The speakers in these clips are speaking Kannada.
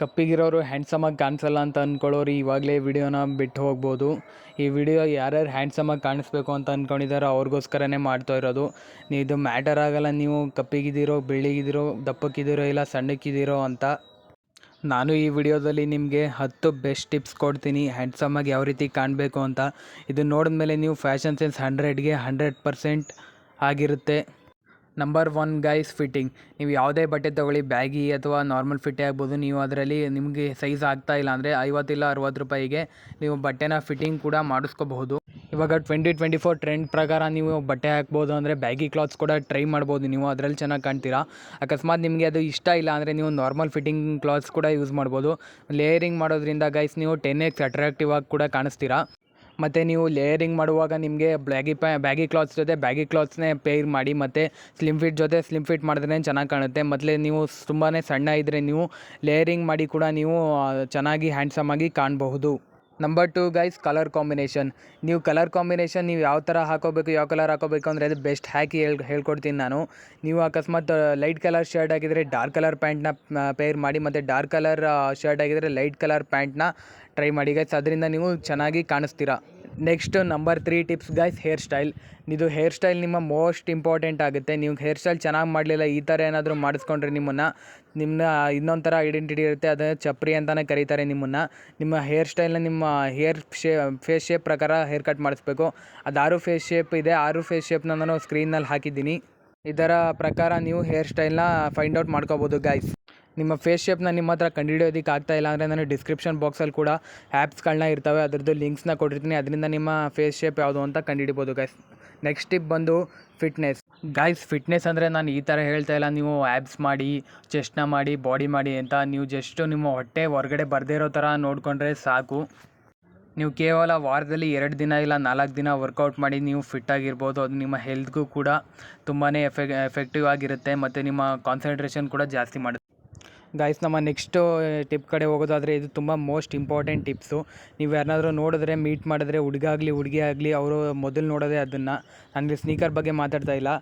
ಕಪ್ಪಿಗಿರೋರು ಹ್ಯಾಂಡ್ಸಮಾಗಿ ಕಾಣಿಸಲ್ಲ ಅಂತ ಅಂದ್ಕೊಳ್ಳೋರು ಇವಾಗಲೇ ವಿಡಿಯೋನ ಬಿಟ್ಟು ಹೋಗ್ಬೋದು. ಈ ವಿಡಿಯೋ ಯಾರ್ಯಾರು ಹ್ಯಾಂಡ್ಸಮಾಗಿ ಕಾಣಿಸ್ಬೇಕು ಅಂತ ಅಂದ್ಕೊಂಡಿದ್ದಾರೋ ಅವ್ರಿಗೋಸ್ಕರನೇ ಮಾಡ್ತಾ ಇರೋದು. ಇದು ಮ್ಯಾಟರ್ ಆಗಲ್ಲ ನೀವು ಕಪ್ಪಿಗಿದ್ದೀರೋ, ಬೆಳ್ಳಿಗಿದ್ದೀರೋ, ದಪ್ಪಕ್ಕಿದ್ದೀರೋ ಇಲ್ಲ ಸಣ್ಣಕ್ಕಿದ್ದೀರೋ ಅಂತ. ನಾನು ಈ ವಿಡಿಯೋದಲ್ಲಿ ನಿಮಗೆ 10 ಬೆಸ್ಟ್ ಟಿಪ್ಸ್ ಕೊಡ್ತೀನಿ ಹ್ಯಾಂಡ್ಸಮಾಗಿ ಯಾವ ರೀತಿ ಕಾಣಬೇಕು ಅಂತ. ಇದು ನೋಡಿದ್ಮೇಲೆ ನೀವು ಫ್ಯಾಷನ್ ಸೆನ್ಸ್ 100ಗೆ 100% ಆಗಿರುತ್ತೆ. Number 1 guys, fitting. ನೀವು ಯಾವುದೇ ಬಟ್ಟೆ ತೊಗೊಳ್ಳಿ, ಬ್ಯಾಗಿ ಅಥವಾ ನಾರ್ಮಲ್ ಫಿಟ್ಟೇ ಆಗ್ಬೋದು. ನೀವು ಅದರಲ್ಲಿ ನಿಮಗೆ ಸೈಜ್ ಆಗ್ತಾ ಇಲ್ಲ ಅಂದರೆ 50 ಇಲ್ಲ 60 ರೂಪಾಯಿಗೆ ನೀವು ಬಟ್ಟೆನ ಫಿಟ್ಟಿಂಗ್ ಕೂಡ ಮಾಡಿಸ್ಕೋಬಹುದು. ಇವಾಗ 2024 ಟ್ರೆಂಡ್ ಪ್ರಕಾರ ನೀವು ಬಟ್ಟೆ ಹಾಕ್ಬೋದು ಅಂದರೆ ಬ್ಯಾಗಿ ಕ್ಲಾತ್ಸ್ ಕೂಡ ಟ್ರೈ ಮಾಡ್ಬೋದು. ನೀವು ಅದರಲ್ಲಿ ಚೆನ್ನಾಗಿ ಕಾಣ್ತೀರಾ. ಅಕಸ್ಮಾತ್ ನಿಮಗೆ ಅದು ಇಷ್ಟ ಇಲ್ಲ ಅಂದರೆ ನೀವು ನಾರ್ಮಲ್ ಫಿಟ್ಟಿಂಗ್ ಕ್ಲಾತ್ಸ್ ಕೂಡ ಯೂಸ್ ಮಾಡ್ಬೋದು. ಲೇಯರಿಂಗ್ ಮಾಡೋದ್ರಿಂದ ಗೈಸ್ ನೀವು 10x ಅಟ್ರಾಕ್ಟಿವ್ ಆಗಿ ಕೂಡ ಕಾಣಿಸ್ತೀರಾ. ಮತ್ತು ನೀವು ಲೇಯರಿಂಗ್ ಮಾಡುವಾಗ ನಿಮಗೆ ಬ್ಯಾಗಿ ಕ್ಲಾತ್ಸ್ ಜೊತೆ ಬ್ಯಾಗಿ ಕ್ಲಾತ್ಸ್ನೇ ಪೇರ್ ಮಾಡಿ, ಮತ್ತು ಸ್ಲಿಮ್ ಫಿಟ್ ಜೊತೆ ಸ್ಲಿಮ್ ಫಿಟ್ ಮಾಡಿದ್ರೆ ಚೆನ್ನಾಗಿ ಕಾಣುತ್ತೆ. ಮೊದಲೇ ನೀವು ತುಂಬಾ ಸಣ್ಣ ಇದ್ದರೆ ನೀವು ಲೇಯರಿಂಗ್ ಮಾಡಿ ಕೂಡ ನೀವು ಚೆನ್ನಾಗಿ ಹ್ಯಾಂಡ್ಸಮಾಗಿ ಕಾಣಬಹುದು. Number 2 guys, colour combination. ನೀವು ಕಲರ್ ಕಾಂಬಿನೇಷನ್ ನೀವು ಯಾವ ಥರ ಹಾಕೋಬೇಕು, ಯಾವ ಕಲರ್ ಹಾಕೋಬೇಕು ಅಂದರೆ ಅದು ಬೆಸ್ಟ್ ಹಾಕಿ ಹೇಳ್ಕೊಡ್ತೀನಿ ನಾನು. ನೀವು ಅಕಸ್ಮಾತ್ ಲೈಟ್ ಕಲರ್ ಶರ್ಟ್ ಹಾಕಿದರೆ ಡಾರ್ಕ್ ಕಲರ್ ಪ್ಯಾಂಟ್ನ ಪೇರ್ ಮಾಡಿ, ಮತ್ತು ಡಾರ್ಕ್ ಕಲರ್ ಶರ್ಟ್ ಹಾಕಿದರೆ ಲೈಟ್ ಕಲರ್ ಪ್ಯಾಂಟ್ನ ಟ್ರೈ ಮಾಡಿ ಗೈಸ್. ಅದರಿಂದ ನೀವು ಚೆನ್ನಾಗಿ ಕಾಣಿಸ್ತೀರಾ. Next number 3 tips guys, hair style. ಇದು ಹೇರ್ ಸ್ಟೈಲ್ ನಿಮ್ಮ ಮೋಸ್ಟ್ ಇಂಪಾರ್ಟೆಂಟ್ ಆಗುತ್ತೆ. ನೀವು ಹೇರ್ ಸ್ಟೈಲ್ ಚೆನ್ನಾಗಿ ಮಾಡಲಿಲ್ಲ, ಈ ಥರ ಏನಾದರೂ ಮಾಡಿಸ್ಕೊಂಡ್ರೆ ನಿಮ್ಮನ್ನ ಇನ್ನೊಂದು ಥರ ಐಡೆಂಟಿಟಿ ಇರುತ್ತೆ. ಅದೇ ಚಪ್ರಿ ಅಂತಲೇ ಕರೀತಾರೆ ನಿಮ್ಮನ್ನು. ನಿಮ್ಮ ಹೇರ್ ಸ್ಟೈಲ್ನ ನಿಮ್ಮ ಫೇಸ್ ಶೇಪ್ ಪ್ರಕಾರ ಹೇರ್ ಕಟ್ ಮಾಡಿಸ್ಬೇಕು. ಅದು 6 ಫೇಸ್ ಶೇಪ್ ಇದೆ. 6 ಫೇಸ್ ಶೇಪ್ನ ನಾನು ಸ್ಕ್ರೀನಲ್ಲಿ ಹಾಕಿದ್ದೀನಿ. ಇದರ ಪ್ರಕಾರ ನೀವು ಹೇರ್ ಸ್ಟೈಲ್ನ ಫೈಂಡ್ ಔಟ್ ಮಾಡ್ಕೋಬೋದು ಗೈಸ್. ನಿಮ್ಮ ಫೇಸ್ ಶೇಪ್ನ ನಿಮ್ಮ ಹತ್ರ ಕಂಡುಹಿಡಿಯೋದಕ್ಕೆ ಆಗ್ತಾ ಇಲ್ಲ ಅಂದರೆ ನಾನು ಡಿಸ್ಕ್ರಿಪ್ಷನ್ ಬಾಕ್ಸಲ್ಲಿ ಕೂಡ ಆ್ಯಪ್ಸ್ಗಳನ್ನ ಇರ್ತವೆ, ಅದರದ್ದು ಲಿಂಕ್ಸ್ನ ಕೊಟ್ಟಿರ್ತೀನಿ. ಅದರಿಂದ ನಿಮ್ಮ ಫೇಸ್ ಶೇಪ್ ಯಾವುದು ಅಂತ ಕಂಡುಹಿಡಿಬೋದು ಗೈಸ್. ನೆಕ್ಸ್ಟ್ ಟಿಪ್ ಬಂದು ಫಿಟ್ನೆಸ್. ಗೈಸ್, ಫಿಟ್ನೆಸ್ ಅಂದರೆ ನಾನು ಈ ಥರ ಹೇಳ್ತಾ ಇಲ್ಲ ನೀವು ಆ್ಯಬ್ಸ್ ಮಾಡಿ, ಚೆಸ್ಟ್ನ ಮಾಡಿ, ಬಾಡಿ ಮಾಡಿ ಅಂತ. ನೀವು ಜಸ್ಟು ನಿಮ್ಮ ಹೊಟ್ಟೆ ಹೊರಗಡೆ ಬರದೇ ಇರೋ ಥರ ನೋಡಿಕೊಂಡ್ರೆ ಸಾಕು. ನೀವು ಕೇವಲ ವಾರದಲ್ಲಿ 2 ದಿನ ಇಲ್ಲ 4 ದಿನ ವರ್ಕೌಟ್ ಮಾಡಿ ನೀವು ಫಿಟ್ಟಾಗಿರ್ಬೋದು. ಅದು ನಿಮ್ಮ ಹೆಲ್ತ್ಗೂ ಕೂಡ ತುಂಬಾ ಎಫೆಕ್ಟಿವ್ ಆಗಿರುತ್ತೆ, ಮತ್ತು ನಿಮ್ಮ ಕಾನ್ಸಂಟ್ರೇಷನ್ ಕೂಡ ಜಾಸ್ತಿ ಮಾಡುತ್ತೆ. ಗೈಸ್, ನಮ್ಮ ನೆಕ್ಸ್ಟು ಟಿಪ್ ಕಡೆ ಹೋಗೋದಾದರೆ ಇದು ತುಂಬ ಮೋಸ್ಟ್ ಇಂಪಾರ್ಟೆಂಟ್ ಟಿಪ್ಸು. ನೀವು ಯಾರನ್ನಾದರೂ ನೋಡಿದ್ರೆ, ಮೀಟ್ ಮಾಡಿದ್ರೆ, ಹುಡುಗ ಆಗಲಿ ಹುಡುಗಿ ಆಗಲಿ, ಅವರು ಮೊದಲು ನೋಡೋದೇ ಅದನ್ನು. ನನಗೆ ಸ್ನೀಕರ್ ಬಗ್ಗೆ ಮಾತಾಡ್ತಾ ಇಲ್ಲ,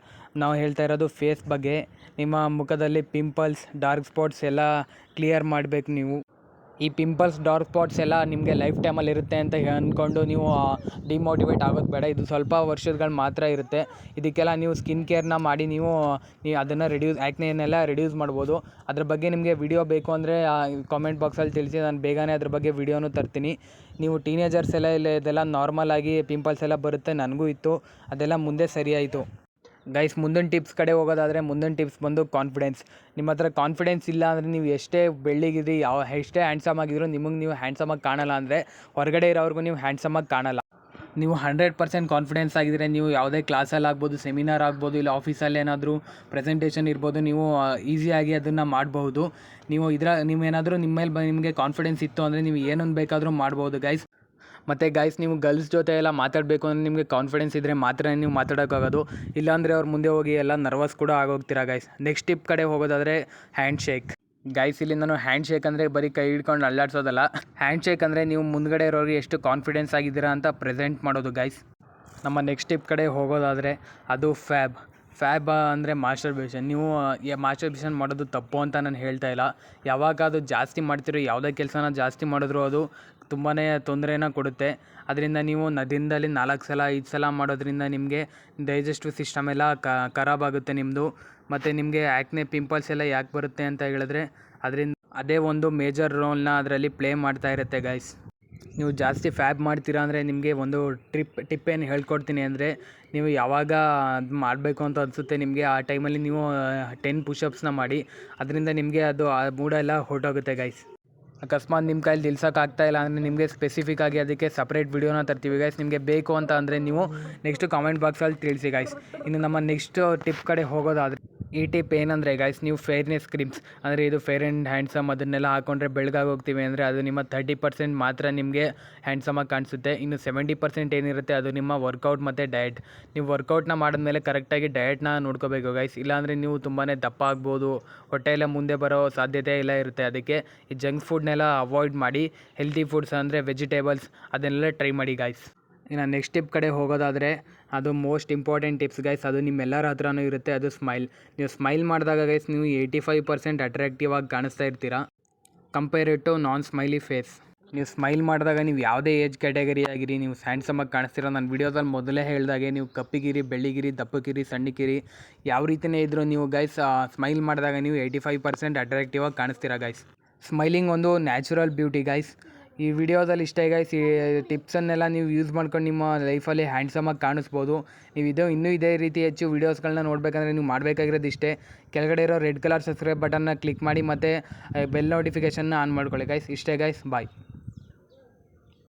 ನಾವು ಹೇಳ್ತಾ ಇರೋದು ಫೇಸ್ ಬಗ್ಗೆ. ನಿಮ್ಮ ಮುಖದಲ್ಲಿ ಪಿಂಪಲ್ಸ್, ಡಾರ್ಕ್ ಸ್ಪಾಟ್ಸ್ ಎಲ್ಲ ಕ್ಲಿಯರ್ ಮಾಡಬೇಕು ನೀವು. ಈ ಪಿಂಪಲ್ಸ್, ಡಾರ್ಕ್ ಸ್ಪಾಟ್ಸ್ ಎಲ್ಲ ನಿಮಗೆ ಲೈಫ್ ಟೈಮಲ್ಲಿ ಇರುತ್ತೆ ಅಂತ ಅಂದ್ಕೊಂಡು ನೀವು ಡಿಮೋಟಿವೇಟ್ ಆಗೋದು ಬೇಡ. ಇದು ಸ್ವಲ್ಪ ವರ್ಷಗಳು ಮಾತ್ರ ಇರುತ್ತೆ. ಇದಕ್ಕೆಲ್ಲ ನೀವು ಸ್ಕಿನ್ ಕೇರ್ನ ಮಾಡಿ ನೀವು ಅದನ್ನು ಆ್ಯಕ್ನೆಯನ್ನೆಲ್ಲ ರಿಡ್ಯೂಸ್ ಮಾಡ್ಬೋದು. ಅದ್ರ ಬಗ್ಗೆ ನಿಮಗೆ ವಿಡಿಯೋ ಬೇಕು ಅಂದರೆ ಕಾಮೆಂಟ್ ಬಾಕ್ಸಲ್ಲಿ ತಿಳಿಸಿ, ನಾನು ಬೇಗನೆ ಅದ್ರ ಬಗ್ಗೆ ವಿಡಿಯೋನೂ ತರ್ತೀನಿ. ನೀವು ಟೀನೇಜರ್ಸ್ ಎಲ್ಲ ಇದೆಲ್ಲ ನಾರ್ಮಲ್ ಆಗಿ ಪಿಂಪಲ್ಸ್ ಎಲ್ಲ ಬರುತ್ತೆ, ನನಗೂ ಇತ್ತು, ಅದೆಲ್ಲ ಮುಂದೆ ಸರಿಯಾಯಿತು. ಗೈಸ್, ಮುಂದಿನ ಟಿಪ್ಸ್ ಕಡೆ ಹೋಗೋದಾದರೆ ಮುಂದಿನ ಟಿಪ್ಸ್ ಬಂದು ಕಾನ್ಫಿಡೆನ್ಸ್. ನಿಮ್ಮ ಹತ್ರ ಕಾನ್ಫಿಡೆನ್ಸ್ ಇಲ್ಲ ಅಂದರೆ ನೀವು ಎಷ್ಟೇ ಬೆಳ್ಳಿಗಿದ್ರಿ, ಎಷ್ಟೇ ಹ್ಯಾಂಡ್ಸಮ್ ಆಗಿದ್ರು ನಿಮಗೆ ನೀವು ಹ್ಯಾಂಡ್ಸಮಾಗಿ ಕಾಣಲ್ಲ. ಅಂದರೆ ಹೊರಗಡೆ ಇರೋವ್ರಿಗೂ ನೀವು ಹ್ಯಾಂಡ್ಸಮಾಗಿ ಕಾಣಲ್ಲ. ನೀವು 100% ಕಾನ್ಫಿಡೆನ್ಸ್ ಆಗಿದ್ದರೆ ನೀವು ಯಾವುದೇ ಕ್ಲಾಸಲ್ಲಿ ಆಗ್ಬೋದು, ಸೆಮಿನಾರ್ ಆಗ್ಬೋದು, ಇಲ್ಲ ಆಫೀಸಲ್ಲಿ ಏನಾದರೂ ಪ್ರೆಸೆಂಟೇಷನ್ ಇರ್ಬೋದು, ನೀವು ಈಸಿಯಾಗಿ ಅದನ್ನು ಮಾಡಬಹುದು. ನೀವೇನಾದರೂ ನಿಮ್ಮ ಮೇಲೆ ನಿಮಗೆ ಕಾನ್ಫಿಡೆನ್ಸ್ ಇತ್ತು ಅಂದರೆ ನೀವು ಏನನ್ನು ಬೇಕಾದರೂ ಮಾಡ್ಬೋದು ಗೈಸ್. ಮತ್ತು ಗೈಸ್, ನೀವು ಗರ್ಲ್ಸ್ ಜೊತೆ ಎಲ್ಲ ಮಾತಾಡಬೇಕು ಅಂದರೆ ನಿಮಗೆ ಕಾನ್ಫಿಡೆನ್ಸ್ ಇದ್ದರೆ ಮಾತ್ರ ನೀವು ಮಾತಾಡೋಕ್ಕಾಗೋದು. ಇಲ್ಲಾಂದರೆ ಅವ್ರ ಮುಂದೆ ಹೋಗಿ ಎಲ್ಲ ನರ್ವಸ್ ಕೂಡ ಆಗೋಗ್ತೀರಾ ಗೈಸ್. ನೆಕ್ಸ್ಟ್ ಟಿಪ್ ಕಡೆ ಹೋಗೋದಾದರೆ ಹ್ಯಾಂಡ್ ಶೇಕ್. ಗೈಸ್, ಇಲ್ಲಿ ನಾನು ಹ್ಯಾಂಡ್ ಶೇಕ್ ಅಂದರೆ ಬರೀ ಕೈ ಹಿಡ್ಕೊಂಡು ಅಲ್ಲಾಡ್ಸೋದಲ್ಲ. ಹ್ಯಾಂಡ್ ಶೇಕ್ ಅಂದರೆ ನೀವು ಮುಂದ್ಗಡೆ ಇರೋರಿಗೆ ಎಷ್ಟು ಕಾನ್ಫಿಡೆನ್ಸ್ ಆಗಿದ್ದೀರಾ ಅಂತ ಪ್ರೆಸೆಂಟ್ ಮಾಡೋದು ಗೈಸ್. ನಮ್ಮ ನೆಕ್ಸ್ಟ್ ಟಿಪ್ ಕಡೆ ಹೋಗೋದಾದರೆ ಅದು ಫ್ಯಾಬ್ ಅಂದರೆ ಮಾಸ್ಟರ್ಬೇಷನ್. ನೀವು ಮಾಸ್ಟರ್ಬೇಷನ್ ಮಾಡೋದು ತಪ್ಪು ಅಂತ ನಾನು ಹೇಳ್ತಾ ಇಲ್ಲ. ಯಾವಾಗ ಅದು ಜಾಸ್ತಿ ಮಾಡ್ತಿರೋ, ಯಾವುದೇ ಕೆಲಸನ ಜಾಸ್ತಿ ಮಾಡಿದ್ರು ಅದು ತುಂಬಾ ತೊಂದರೆನ ಕೊಡುತ್ತೆ. ಅದರಿಂದ ನೀವು ದಿನದಲ್ಲಿ 4 ಸಲ 5 ಸಲ ಮಾಡೋದ್ರಿಂದ ನಿಮಗೆ ಡೈಜೆಸ್ಟಿವ್ ಸಿಸ್ಟಮ್ ಎಲ್ಲ ಖರಾಬಾಗುತ್ತೆ ನಿಮ್ಮದು. ಮತ್ತು ನಿಮಗೆ ಆ್ಯಕ್ನೆ ಪಿಂಪಲ್ಸ್ ಎಲ್ಲ ಯಾಕೆ ಬರುತ್ತೆ ಅಂತ ಹೇಳಿದ್ರೆ ಅದೇ ಒಂದು ಮೇಜರ್ ರೋಲ್ನ ಅದರಲ್ಲಿ ಪ್ಲೇ ಮಾಡ್ತಾ ಇರುತ್ತೆ ಗೈಸ್. ನೀವು ಜಾಸ್ತಿ ಫ್ಯಾಬ್ ಮಾಡ್ತೀರಾ ಅಂದರೆ ನಿಮಗೆ ಒಂದು ಟಿಪ್ ಏನು ಹೇಳ್ಕೊಡ್ತೀನಿ ಅಂದರೆ, ನೀವು ಯಾವಾಗ ಅದು ಮಾಡಬೇಕು ಅಂತ ಅನಿಸುತ್ತೆ ನಿಮಗೆ ಆ ಟೈಮಲ್ಲಿ ನೀವು 10 ಪುಷಪ್ಸ್ನ ಮಾಡಿ. ಅದರಿಂದ ನಿಮಗೆ ಅದು ಆ ಮೂಡೆಲ್ಲ ಹೊರಟೋಗುತ್ತೆ ಗೈಸ್. ಅಕಸ್ಮಾತ್ ನಿಮ್ಮ ಕೈಲಿ ನಿಲ್ಸೋಕ್ಕಾಗ್ತಾ ಇಲ್ಲ ಅಂದರೆ ನಿಮಗೆ ಸ್ಪೆಸಿಫಿಕ್ಕಾಗಿ ಅದಕ್ಕೆ ಸಪ್ರೇಟ್ ವಿಡಿಯೋನ ತರ್ತೀವಿ ಗೈಸ್. ನಿಮಗೆ ಬೇಕು ಅಂತ ಅಂದರೆ ನೀವು ನೆಕ್ಸ್ಟು ಕಾಮೆಂಟ್ ಬಾಕ್ಸಲ್ಲಿ ತಿಳಿಸಿ ಗೈಸ್. ಇನ್ನು ನಮ್ಮ ನೆಕ್ಸ್ಟ್ ಟಿಪ್ ಕಡೆ ಹೋಗೋದಾದರೆ, ಈ ಟಿಪ್ ಏನಂದರೆ ಗೈಸ್, ನೀವು ಫೇರ್ನೆಸ್ ಕ್ರೀಮ್ಸ್ ಅಂದರೆ ಇದು ಫೇರ್ ಆ್ಯಂಡ್ ಹ್ಯಾಂಡ್ಸಮ್ ಅದನ್ನೆಲ್ಲ ಹಾಕ್ಕೊಂಡ್ರೆ ಬೆಳಗಾಗಿ ಹೋಗ್ತೀವಿ ಅಂದರೆ ಅದು ನಿಮ್ಮ 30% ಮಾತ್ರ ನಿಮಗೆ ಹ್ಯಾಂಡ್ಸಮಾಗಿ ಕಾಣಿಸುತ್ತೆ. ಇನ್ನು 70% ಏನಿರುತ್ತೆ ಅದು ನಿಮ್ಮ ವರ್ಕೌಟ್ ಮತ್ತು ಡಯಟ್. ನೀವು ವರ್ಕೌಟ್ನ ಮಾಡಿದ್ಮೇಲೆ ಕರೆಕ್ಟಾಗಿ ಡಯಟ್ನ ನೋಡ್ಕೋಬೇಕು ಗೈಸ್. ಇಲ್ಲಾಂದರೆ ನೀವು ತುಂಬಾ ದಪ್ಪ ಆಗ್ಬೋದು, ಹೊಟ್ಟೆಯೆಲ್ಲ ಮುಂದೆ ಬರೋ ಸಾಧ್ಯತೆ ಎಲ್ಲ ಇರುತ್ತೆ. ಅದಕ್ಕೆ ಈ ಜಂಕ್ ಫುಡ್ನೆಲ್ಲ ಅವಾಯ್ಡ್ ಮಾಡಿ, ಹೆಲ್ತಿ ಫುಡ್ಸ್ ಅಂದರೆ ವೆಜಿಟೇಬಲ್ಸ್ ಅದನ್ನೆಲ್ಲ ಟ್ರೈ ಮಾಡಿ ಗೈಸ್. ಇನ್ನು ನೆಕ್ಸ್ಟ್ ಟಿಪ್ ಕಡೆ ಹೋಗೋದಾದರೆ ಅದು ಮೋಸ್ಟ್ ಇಂಪಾರ್ಟೆಂಟ್ ಟಿಪ್ಸ್ ಗೈಸ್. ಅದು ನಿಮ್ಮೆಲ್ಲರ ಹತ್ರನೂ ಇರುತ್ತೆ, ಅದು ಸ್ಮೈಲ್. ನೀವು ಸ್ಮೈಲ್ ಮಾಡಿದಾಗ ಗೈಸ್ ನೀವು 85% ಅಟ್ರಾಕ್ಟಿವ್ ಆಗಿ ಕಾಣಿಸ್ತಾ ಇರ್ತೀರಾ. Compared to non smiley face. ನೀವು ಸ್ಮೈಲ್ ಮಾಡಿದಾಗ ನೀವು ಯಾವುದೇ ಏಜ್ ಕ್ಯಾಟಗರಿ ಆಗಿರಿ, ನೀವು ಹ್ಯಾಂಡ್ಸಮಾಗಿ ಕಾಣಿಸ್ತೀರ. ನಾನು ವೀಡಿಯೋದಲ್ಲಿ ಮೊದಲೇ ಹೇಳಿದಾಗೆ ನೀವು ಕಪ್ಪಿಗಿರಿ, ಬೆಳ್ಳಿಗಿರಿ, ದಪ್ಪಕ್ಕಿರಿ, ಸಣ್ಣಕ್ಕಿರಿ, ಯಾವ ರೀತಿಯೇ ಇದ್ದರೂ ನೀವು ಗೈಸ್ ಸ್ಮೈಲ್ ಮಾಡಿದಾಗ ನೀವು 85% ಅಟ್ರಾಕ್ಟಿವ್ ಆಗಿ ಕಾಣಿಸ್ತೀರ ಗೈಸ್. ಸ್ಮೈಲಿಂಗ್ ಒಂದು ನ್ಯಾಚುರಲ್ ಬ್ಯೂಟಿ ಗೈಸ್. ಈ ವಿಡಿಯೋದಲ್ಲಿ ಇಷ್ಟೇ ಗೈಸ್. ಈ ಟಿಪ್ಸನ್ನೆಲ್ಲ ನೀವು ಯೂಸ್ ಮಾಡ್ಕೊಂಡು ನಿಮ್ಮ ಲೈಫಲ್ಲಿ ಹ್ಯಾಂಡ್ಸಮಾಗಿ ಕಾಣಿಸ್ಬೋದು. ನೀವು ಇನ್ನೂ ಇದೇ ರೀತಿ ಹೆಚ್ಚು ವೀಡಿಯೋಸ್ಗಳನ್ನ ನೋಡಬೇಕಂದ್ರೆ ನೀವು ಮಾಡಬೇಕಾಗಿರೋದು ಇಷ್ಟೇ. ಕೆಳಗಡೆ ಇರೋ ರೆಡ್ ಕಲರ್ ಸಬ್ಸ್ಕ್ರೈಬ್ ಬಟನ್ನ ಕ್ಲಿಕ್ ಮಾಡಿ ಮತ್ತು ಬೆಲ್ ನೋಟಿಫಿಕೇಷನ್ನ ಆನ್ ಮಾಡ್ಕೊಳ್ಳಿ ಗೈಸ್. ಇಷ್ಟೇ ಗೈಸ್, ಬಾಯ್.